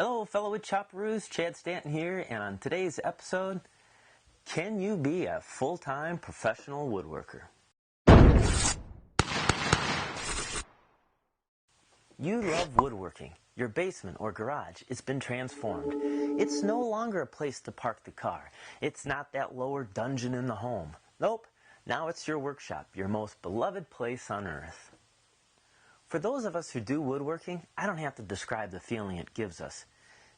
Hello, fellow wood chopperoos, Chad Stanton here, and on today's episode, can you be a full-time professional woodworker? You love woodworking. Your basement or garage has been transformed. It's no longer a place to park the car. It's not that lower dungeon in the home. Nope, now it's your workshop, your most beloved place on earth. For those of us who do woodworking, I don't have to describe the feeling it gives us.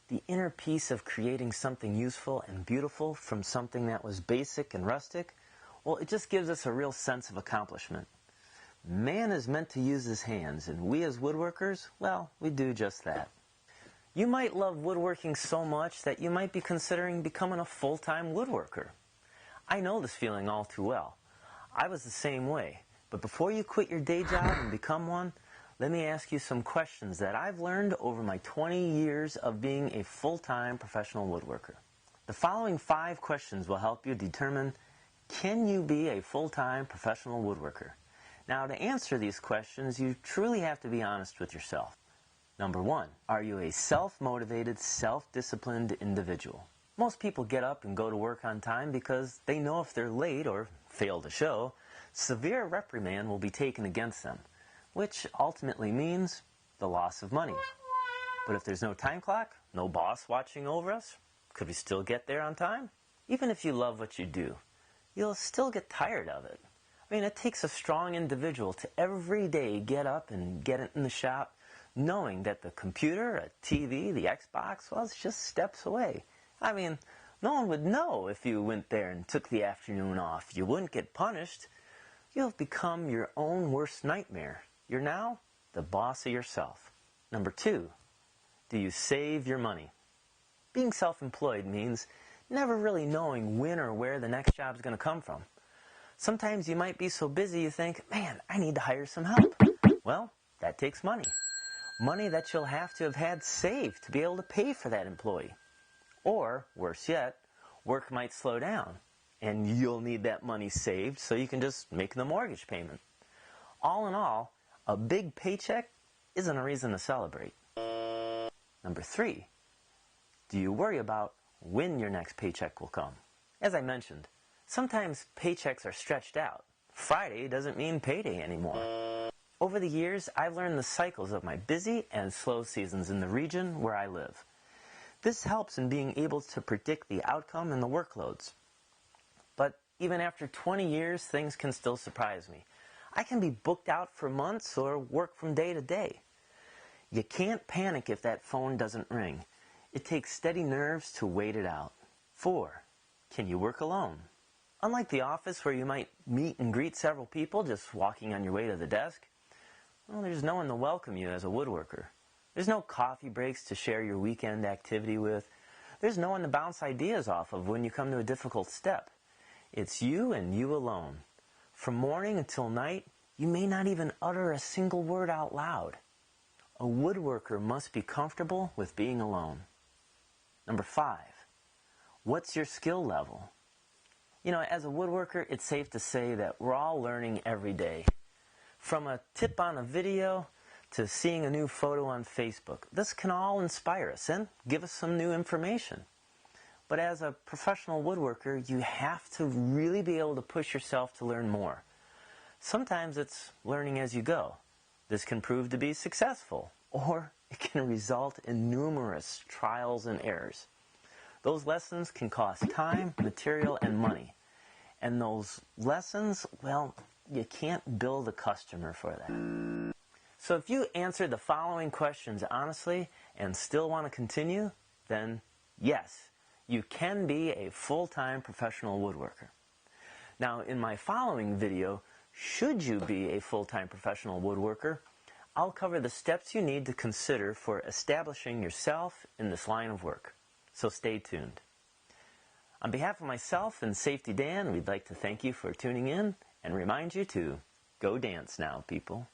The inner peace of creating something useful and beautiful from something that was basic and rustic, well, it just gives us a real sense of accomplishment. Man is meant to use his hands, and we as woodworkers, well, we do just that. You might love woodworking so much that you might be considering becoming a full-time woodworker. I know this feeling all too well. I was the same way, but before you quit your day job and become one, let me ask you some questions that I've learned over my 20 years of being a full-time professional woodworker. The following 5 questions will help you determine, can you be a full-time professional woodworker? Now, to answer these questions, you truly have to be honest with yourself. Number 1, are you a self-motivated, self-disciplined individual? Most people get up and go to work on time because they know if they're late or fail to show, severe reprimand will be taken against them, which ultimately means the loss of money. But if there's no time clock, no boss watching over us, could we still get there on time? Even if you love what you do, you'll still get tired of it. I mean, it takes a strong individual to every day get up and get in the shop knowing that the computer, a TV, the Xbox, well, it's just steps away. I mean, no one would know if you went there and took the afternoon off. You wouldn't get punished. You'll become your own worst nightmare. You're now the boss of yourself. Number 2, do you save your money? Being self-employed means never really knowing when or where the next job's going to come from. Sometimes you might be so busy you think, man, I need to hire some help. Well, that takes money. Money that you'll have to have had saved to be able to pay for that employee. Or, worse yet, work might slow down, and you'll need that money saved so you can just make the mortgage payment. All in all, a big paycheck isn't a reason to celebrate. Number 3, do you worry about when your next paycheck will come? As I mentioned, sometimes paychecks are stretched out. Friday doesn't mean payday anymore. Over the years, I've learned the cycles of my busy and slow seasons in the region where I live. This helps in being able to predict the outcome and the workloads. But even after 20 years, things can still surprise me. I can be booked out for months or work from day to day. You can't panic if that phone doesn't ring. It takes steady nerves to wait it out. 4, can you work alone? Unlike the office where you might meet and greet several people just walking on your way to the desk, well, there's no one to welcome you as a woodworker. There's no coffee breaks to share your weekend activity with. There's no one to bounce ideas off of when you come to a difficult step. It's you and you alone. From morning until night, you may not even utter a single word out loud. A woodworker must be comfortable with being alone. Number 5, what's your skill level? You know, as a woodworker, it's safe to say that we're all learning every day. From a tip on a video to seeing a new photo on Facebook, this can all inspire us and give us some new information. But as a professional woodworker, you have to really be able to push yourself to learn more. Sometimes it's learning as you go. This can prove to be successful, or it can result in numerous trials and errors. Those lessons can cost time, material, and money. And those lessons, well, you can't bill the customer for that. So if you answer the following questions honestly and still want to continue, then yes, you can be a full-time professional woodworker. Now, in my following video, should you be a full-time professional woodworker, I'll cover the steps you need to consider for establishing yourself in this line of work. So stay tuned. On behalf of myself and Safety Dan, we'd like to thank you for tuning in and remind you to go dance now, people.